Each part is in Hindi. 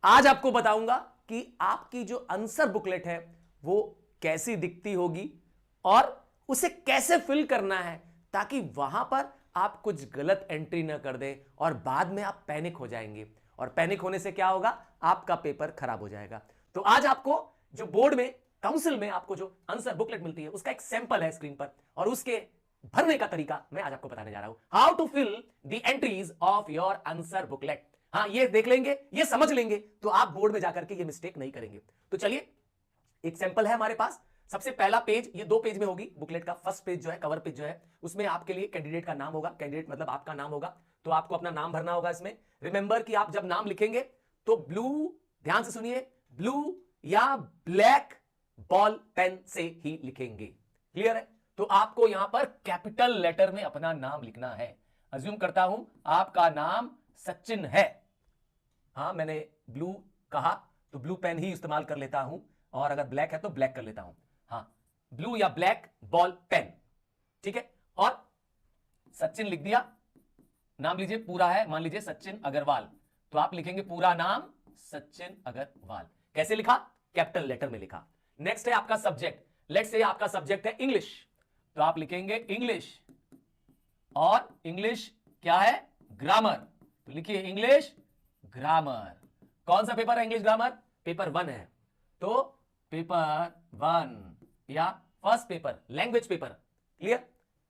आज आपको बताऊंगा कि आपकी जो आंसर बुकलेट है वो कैसी दिखती होगी और उसे कैसे फिल करना है ताकि वहां पर आप कुछ गलत एंट्री ना कर दें और बाद में आप पैनिक हो जाएंगे और पैनिक होने से क्या होगा, आपका पेपर खराब हो जाएगा। तो आज आपको जो बोर्ड में काउंसिल में आपको जो आंसर बुकलेट मिलती है उसका एक सैंपल है स्क्रीन पर और उसके भरने का तरीका मैं आज आपको बताने जा रहा हूं। How to fill the entries of your answer booklet. हाँ, ये देख लेंगे, ये समझ लेंगे तो आप बोर्ड में जाकर के ये मिस्टेक नहीं करेंगे। तो चलिए, एक सैंपल है हमारे पास। सबसे पहला पेज, ये 2 पेज में होगी बुकलेट का। फर्स्ट पेज जो है, कवर पेज जो है, उसमें आपके लिए कैंडिडेट का नाम होगा। कैंडिडेट मतलब आपका नाम होगा, तो आपको अपना नाम भरना होगा इसमें। रिमेंबर कि आप जब नाम लिखेंगे तो ब्लू, ध्यान से सुनिए, ब्लू या ब्लैक बॉल पेन से ही लिखेंगे। क्लियर है? तो आपको यहां पर कैपिटल लेटर में अपना नाम लिखना है। अज्यूम करता हूं आपका नाम सचिन है। हाँ, मैंने ब्लू कहा तो ब्लू पेन ही इस्तेमाल कर लेता हूं और अगर ब्लैक है तो ब्लैक कर लेता हूं। हाँ, ब्लू या ब्लैक बॉल पेन, ठीक है। और सचिन लिख दिया, नाम लीजिए, पूरा है, मान लीजिए सचिन अग्रवाल, तो आप लिखेंगे पूरा नाम सचिन अग्रवाल। कैसे लिखा? कैपिटल लेटर में लिखा। नेक्स्ट है आपका सब्जेक्ट। लेट्स से आपका सब्जेक्ट है इंग्लिश, तो आप लिखेंगे इंग्लिश, और इंग्लिश क्या है? ग्रामर, तो लिखिए इंग्लिश ग्रामर। कौन सा पेपर है इंग्लिश ग्रामर? पेपर 1 है, तो पेपर 1 या first paper, language paper. Clear?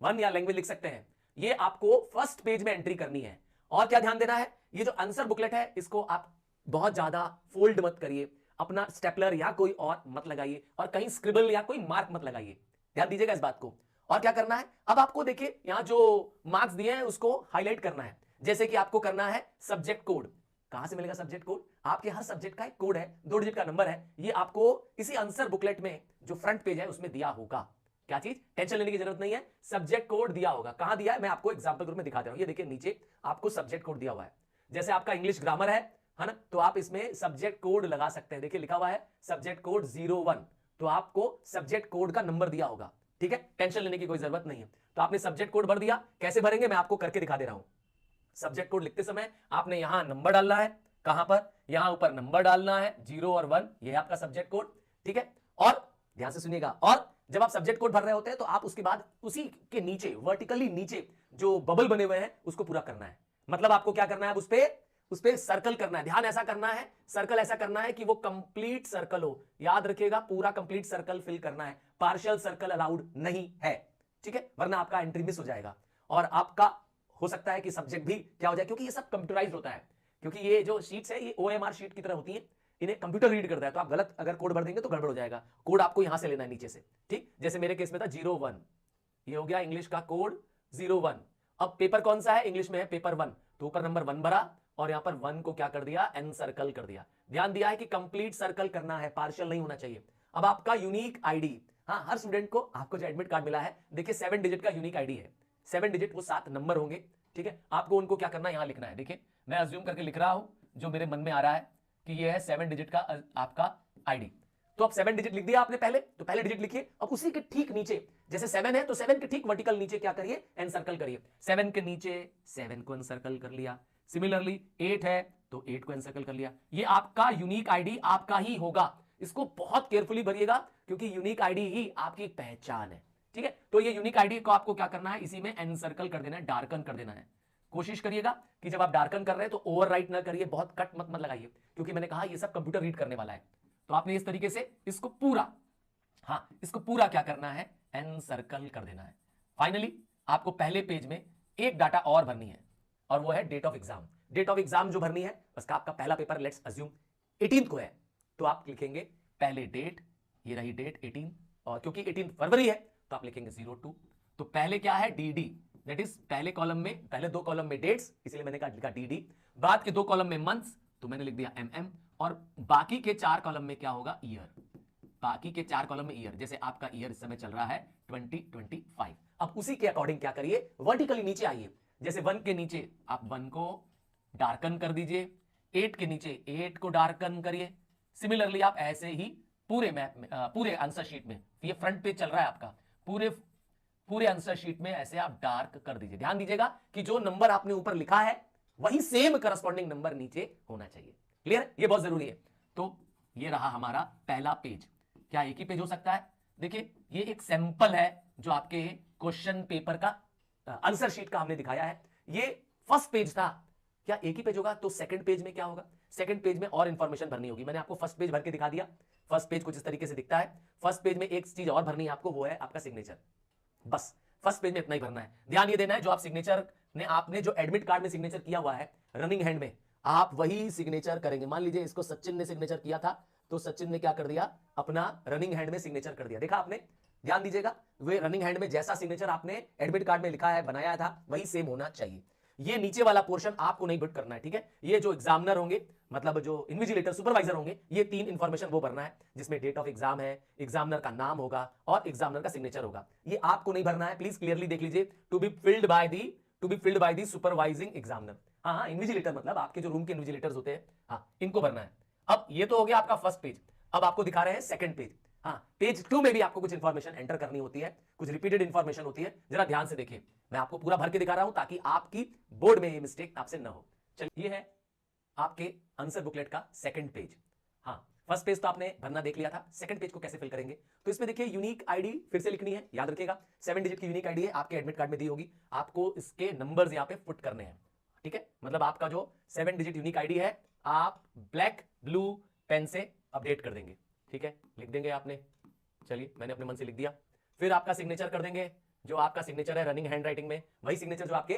1 या लैंग्वेज लिख सकते हैं। ये आपको फर्स्ट पेज में एंट्री करनी है। और क्या ध्यान देना है, ये जो आंसर बुकलेट है इसको आप बहुत ज्यादा फोल्ड मत करिए, अपना स्टेपलर या कोई और मत लगाइए, और कहीं स्क्रिबल या कोई मार्क मत लगाइए। ध्यान दीजिएगा इस बात को। और क्या करना है, अब आपको देखिए यहां जो मार्क्स दिए हैं उसको हाईलाइट करना है। जैसे कि आपको करना है सब्जेक्ट कोड। कहां से मिलेगा सब्जेक्ट कोड? आपके हर सब्जेक्ट का एक कोड है, 2 डिजिट का नंबर है। ये आपको इसी आंसर बुकलेट में जो फ्रंट पेज है उसमें दिया होगा। क्या चीज? टेंशन लेने की जरूरत नहीं है, सब्जेक्ट कोड दिया होगा। कहां दिया है मैं आपको एग्जांपल के रूप में दिखा दे रहा हूं। ये देखिए नीचे आपको सब्जेक्ट कोड दिया हुआ है। जैसे आपका इंग्लिश ग्रामर है ना, तो आप इसमें सब्जेक्ट कोड लगा सकते हैं। देखिए लिखा हुआ है सब्जेक्ट कोड 01, तो आपको सब्जेक्ट कोड का नंबर दिया होगा। ठीक है, टेंशन लेने की कोई जरूरत नहीं है। तो आपने सब्जेक्ट कोड भर दिया। कैसे भरेंगे मैं आपको करके दिखा दे रहा हूं। सब्जेक्ट कोड लिखते समय आपने यहां नंबर डालना है। कहां पर? यहां ऊपर नंबर डालना है, 0 और 1, यह है आपका सब्जेक्ट कोड। ठीक है, और ध्यान से सुनिएगा, और जब आप सब्जेक्ट कोड भर रहे होते हैं तो आप उसके बाद उसी के नीचे, वर्टिकली नीचे जो बबल बने हुए हैं उसको पूरा करना है। मतलब आपको क्या करना है, उस पे सर्कल करना है। ध्यान ऐसा करना है, सर्कल ऐसा करना है कि वो कंप्लीट सर्कल हो। याद रखिएगा, पूरा कंप्लीट सर्कल फिल करना है, पार्शियल सर्कल अलाउड नहीं है। ठीक है, वरना आपका एंट्री मिस हो जाएगा और आपका हो सकता है कि सब्जेक्ट भी क्या हो जाए, क्योंकि ये सब कंप्यूटराइज होता है। क्योंकि ये जो शीट्स है ये OMR शीट की तरह होती है, इन्हें कंप्यूटर रीड करता है। तो आप गलत अगर कोड भर देंगे तो गड़बड़ हो जाएगा। कोड आपको यहां से लेना है नीचे से। ठीक, जैसे मेरे केस में था 01, ये हो गया इंग्लिश का कोड 01। अब पेपर कौन सा है? इंग्लिश में है पेपर 1, तो ऊपर नंबर 1 भरा और यहां पर 1 को क्या कर दिया? एन सर्कल कर दिया। ध्यान दिया है कि कंप्लीट सर्कल करना है, पार्शियल नहीं होना चाहिए। अब आपका यूनिक आईडी, हाँ, हर स्टूडेंट को, आपको जो एडमिट कार्ड मिला है, देखिए 7 डिजिट का यूनिक आईडी है। 7 डिजिट वो 7 नंबर होंगे। ठीक है, आपको उनको क्या करना है, यहां लिखना है। देखिए मैं अज्यूम करके लिख रहा हूं, जो मेरे मन में आ रहा है कि ये है 7 डिजिट का आपका आईडी। तो अब 7 डिजिट लिख दिया आपने पहले, तो पहले डिजिट लिखिए। अब उसी के ठीक नीचे, जैसे 7 है तो 7 के ठीक वर्टिकल नीचे क्या करिए? एन सर्कल करिए। 7 के नीचे 7 को एन सर्कल कर लिया। सिमिलरली 8 है तो 8 को एन सर्कल कर लिया। ये आपका यूनिक आईडी आपका ही होगा। इसको बहुत केयरफुली भरिएगा क्योंकि यूनिक आईडी ही आपकी पहचान है। ठीक है, तो ये यूनिक आईडी को आपको क्या करना है? इसी में एन सर्कल कर देना है, डार्कन कर देना है। कोशिश करिएगा कि जब आप डार्कन कर रहे हैं तो ओवरराइट ना करिए, बहुत कट मत लगाइए, क्योंकि मैंने कहा ये सब कंप्यूटर रीड करने वाला है। तो आपने इस तरीके से इसको पूरा, हाँ, इसको पूरा क्या करना है? एन सर्कल कर देना है। फाइनली आपको पहले पेज में एक डाटा और भरनी है और वो है date of exam. Date of exam जो भरनी है, उसका आपका पहला पेपर लेट्स अज्यूम 18 को है, तो आप लिखेंगे पहले डेट, ये रही डेट 18, और क्योंकि 18 फरवरी है तो आप लिखेंगे 02। तो पहले क्या है? DD, दैट इज पहले कॉलम में, पहले 2 कॉलम में डेट्स, इसलिए मैंने कहा लिखा DD। बाद के 2 कॉलम में मंथ्स, तो मैंने लिख दिया MM, और बाकी के 4 कॉलम में क्या होगा? ईयर। बाकी के 4 कॉलम में ईयर, जैसे आपका ईयर इस समय चल रहा है 2025। अब उसी के अकॉर्डिंग क्या करिए? वर्टिकली नीचे आइए। जैसे 1 के नीचे आप 1 को डार्कन कर दीजिए, 8 के नीचे 8 को डार्कन करिए। सिमिलरली आप ऐसे ही पूरे मैप में, पूरे आंसर शीट में, ये फ्रंट पेज चल रहा है आपका, पूरे आंसर शीट में ऐसे आप डार्क कर दीजिए। ध्यान दीजिएगा कि जो नंबर आपने ऊपर लिखा है वही सेम करस्पॉन्डिंग नंबर नीचे होना चाहिए। क्लियर है? ये बहुत जरूरी है। तो ये रहा हमारा पहला पेज। क्या एक ही पेज हो सकता है? देखिए ये एक सैंपल है जो आपके क्वेश्चन पेपर का आंसर शीट का हमने दिखाया है। ये फर्स्ट पेज था। क्या एक ही पेज होगा? तो सेकंड पेज में क्या होगा? सेकंड पेज में और इंफॉर्मेशन भरनी होगी। मैंने आपको फर्स्ट पेज भर के दिखा दिया। फर्स्ट पेज कुछ इस तरीके से दिखता है। फर्स्ट पेज में एक चीज और भरनी है आपको, वो है आपका सिग्नेचर। बस फर्स्ट पेज में इतना ही भरना है। ध्यान ये देना है जो आप सिग्नेचर ने आपने जो एडमिट कार्ड में सिग्नेचर किया हुआ है रनिंग हैंड में, आप वही सिग्नेचर करेंगे। मान लीजिए इसको सचिन ने सिग्नेचर किया था, तो सचिन ने क्या कर दिया? अपना रनिंग हैंड में सिग्नेचर कर दिया। देखा आपने? ध्यान दीजिएगा, वे रनिंग हैंड में जैसा सिग्नेचर आपने एडमिट कार्ड में लिखा है, बनाया था, वही सेम होना चाहिए। ये नीचे वाला पोर्शन आपको नहीं पुट करना है, ठीक है? ये जो एग्जामिनर होंगे, मतलब जो इन्विजिलेटर सुपरवाइजर होंगे, ये 3 इंफॉर्मेशन वो भरना है, जिसमें डेट ऑफ एग्जाम है, एग्जामिनर का नाम होगा और एग्जामिनर का सिग्नेचर होगा। ये आपको नहीं भरना है, प्लीज क्लियरली देख लीजिए। To be filled by the supervising examiner. हाँ, इन्विजिलेटर मतलब आपके जो रूम के इन्विजिलेटर्स होते हैं, हाँ, इनको भरना है। अब ये तो हो गया आपका फर्स्ट पेज। अब आपको दिखा रहे हैं सेकंड पेज। हाँ, पेज 2 में भी आपको कुछ इंफॉर्मेशन एंटर करनी होती है, कुछ रिपीटेड इंफॉर्मेशन होती है। जरा ध्यान से देखिए, मैं आपको पूरा भर के दिखा रहा हूं ताकि आपकी बोर्ड में ये मिस्टेक आपसे ना हो। चलिए, ये है आपके आंसर बुकलेट का सेकंड पेज। हाँ, फर्स्ट पेज तो आपने भरना देख लिया था। सेकंड पेज को कैसे फिल करेंगे? तो इसमें देखिए यूनिक आईडी फिर से लिखनी है, याद रखिएगा 7 डिजिट की यूनिक आईडी है, आपके एडमिट कार्ड में दी होगी। आपको इसके नंबर्स यहां पे पुट करने हैं, ठीक है? मतलब आपका जो 7 डिजिट यूनिक आईडी है, आप ब्लैक ब्लू पेन से अपडेट कर देंगे, ठीक है? लिख देंगे आपने। चलिए, मैंने अपने मन से लिख दिया। फिर आपका सिग्नेचर कर देंगे, जो आपका सिग्नेचर है रनिंग हैंड राइटिंग में, वही सिग्नेचर जो आपके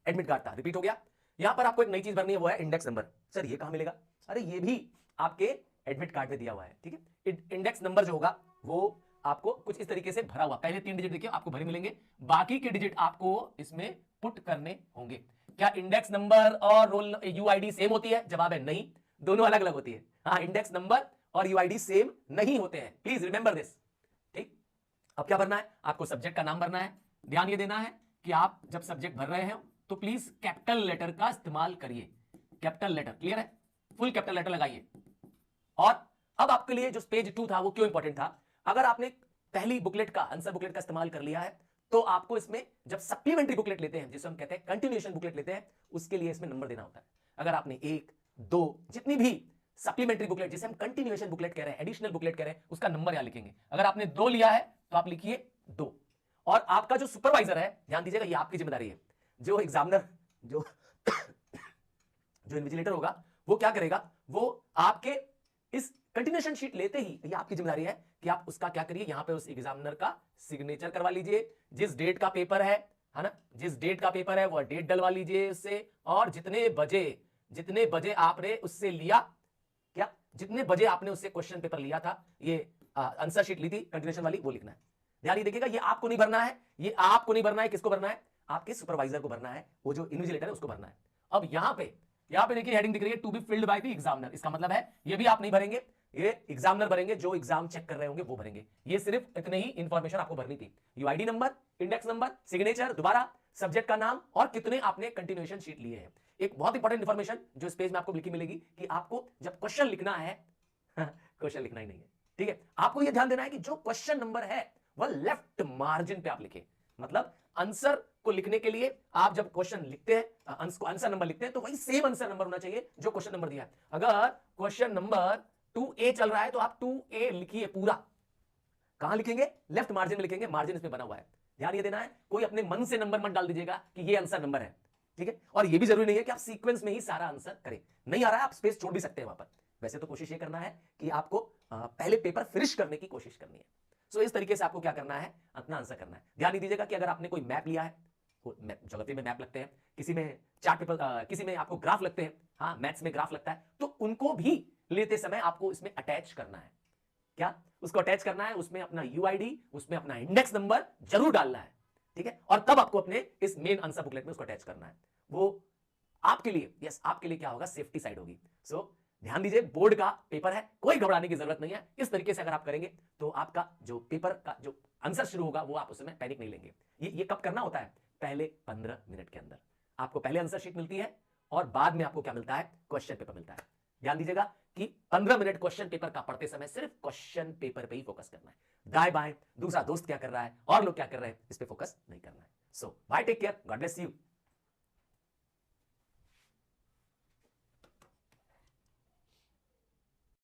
एडमिट कार्ड था, रिपीट हो गया। यहां पर आपको एक नई चीज भरनी है, वो है इंडेक्स नंबर। सर ये कहां मिलेगा? अरे ये भी आपके एडमिट कार्ड में दिया हुआ है, ठीक है? इंडेक्स नंबर जो होगा वो आपको कुछ इस तरीके से भरा हुआ, पहले 3 डिजिट देखिए आपको भरे मिलेंगे, बाकी के डिजिट आपको इसमें पुट करने होंगे। क्या इंडेक्स नंबर और रोल यूआईडी सेम होती है? जवाब है नहीं, दोनों अलग अलग होती है। हाँ, इंडेक्स नंबर और यूआईडी सेम नहीं होते हैं, प्लीज रिमेंबर दिस, ठीक? अब क्या भरना है? आपको सब्जेक्ट का नाम भरना है। ध्यान ये देना है कि आप जब सब्जेक्ट भर रहे हैं तो प्लीज कैपिटल लेटर का इस्तेमाल करिए। कैपिटल लेटर, क्लियर है? फुल कैपिटल लेटर लगाइए। और अब आपके लिए जो पेज 2 था वो क्यों इंपॉर्टेंट था? अगर आपने पहली बुकलेट का, आंसर बुकलेट का इस्तेमाल कर लिया है, तो आपको इसमें जब सप्लीमेंट्री बुकलेट लेते हैं, जिसे हम कहते हैं कंटिन्यूएशन बुकलेट लेते हैं, उसके लिए इसमें नंबर देना होता है। अगर आपने 1, 2 जितनी भी सप्लीमेंट्री बुकलेट, जिसे हम कंटिन्यूएशन बुकलेट कह रहे हैं, एडिशनल बुकलेट कह रहे हैं, उसका नंबर यहां लिखेंगे। अगर आपने 2 लिया है तो आप लिखिए 2। और आपका जो सुपरवाइजर है, ध्यान दीजिएगा, ये आपकी जिम्मेदारी है। जो एग्जामिनर, जो इन्विजिलेटर होगा, वो क्या करेगा? वो आपके इस कंटिन्यूएशन शीट लेते ही, ये आपकी जिम्मेदारी है कि आप उसका क्या करिए, यहां पे उस एग्जामिनर का सिग्नेचर करवा लीजिए। जिस डेट का पेपर है ना, जिस डेट का पेपर है वो डेट डलवा लीजिए उससे, और जितने बजे आपने उससे लिया, क्या जितने बजे आपने उससे क्वेश्चन पेपर लिया था, ये आंसर शीट ली थी कंटिन्यूएशन वाली, वो लिखना है। ध्यान देखिएगा, ये आपको नहीं भरना है, ये आपको नहीं भरना है। किसको भरना है? आपके सुपरवाइजर को भरना है, वो जो इन्विजिलेटर है उसको भरना है। अब यहां पे देखिए हेडिंग दिख रही है, to be filled by the examiner. इसका मतलब है ये भी आप नहीं भरेंगे, ये एग्जामिनर भरेंगे, जो एग्जाम चेक कर रहे होंगे वो भरेंगे। ये सिर्फ इतने ही इंफॉर्मेशन आपको भरनी थी, UID number, index number, signature, दोबारा सब्जेक्ट का नाम, और कितने आपने कंटिन्यूएशन शीट लिए हैं। एक बहुत इंपॉर्टेंट इंफॉर्मेशन जो इस पेज में आपको लिखी मिलेगी कि आपको जब क्वेश्चन लिखना है, क्वेश्चन लिखना ही नहीं है, ठीक है? आपको यह ध्यान देना है कि जो क्वेश्चन नंबर है वह लेफ्ट मार्जिन पे आप लिखें। मतलब आंसर को लिखने के लिए आप जब क्वेश्चन लिखते हैं, आंसर नंबर लिखते हैं, तो वही सेम आंसर नंबर होना चाहिए जो क्वेश्चन नंबर दिया है। अगर क्वेश्चन नंबर 2A चल रहा है तो आप 2A लिखिए पूरा। कहां लिखेंगे? लेफ्ट मार्जिन में लिखेंगे, मार्जिन इसमें बना हुआ है। ध्यान ये देना है, कोई अपने मन से नंबर मत डाल दीजिएगा कि ये आंसर नंबर है, ठीक है? और ये भी जरूरी नहीं है कि आप सीक्वेंस में ही सारा आंसर करें। नहीं आ रहा है, आप स्पेस छोड़ भी सकते हैं वहां पर। वैसे तो कोशिश ये करना है कि आपको पहले पेपर फिनिश करने की कोशिश करनी है। सो इस तरीके से आपको क्या करना है? अपना आंसर करना है। ध्यान दीजिएगा कि अगर आपने कोई मैप लिया है, ज्योग्राफी में मैप लगते हैं, किसी में चार्ट पेपर, किसी में आपको ग्राफ लगते हैं, हाँ मैथ्स में ग्राफ लगता है, तो उनको भी लेते समय आपको इसमें अटैच करना है। क्या उसको अटैच करना है? उसमें अपना यूआईडी, उसमें अपना इंडेक्स नंबर जरूर डालना है, ठीक है? और तब आपको अपने इस मेन आंसर बुकलेट में उसको अटैच करना है। वो आपके लिए, यस आपके लिए क्या होगा? सेफ्टी साइड होगी। सो ध्यान दीजिए, बोर्ड का पेपर है, कोई घबराने की जरूरत नहीं है। इस तरीके से अगर आप करेंगे तो आपका जो पेपर का जो आंसर शुरू होगा वो आप उसमें पैनिक नहीं लेंगे। ये कब करना होता है? पहले 15 मिनट के अंदर आपको पहले आंसर शीट मिलती है और बाद में आपको क्या मिलता है? क्वेश्चन पेपर मिलता है। ध्यान दीजिएगा कि 15 मिनट क्वेश्चन पेपर का पढ़ते समय सिर्फ क्वेश्चन पेपर पे ही फोकस करना है। दाएं बाएं दूसरा दोस्त क्या कर रहा है और लोग क्या कर रहे हैं, इस पे फोकस नहीं करना है। So bye, take care, God bless you.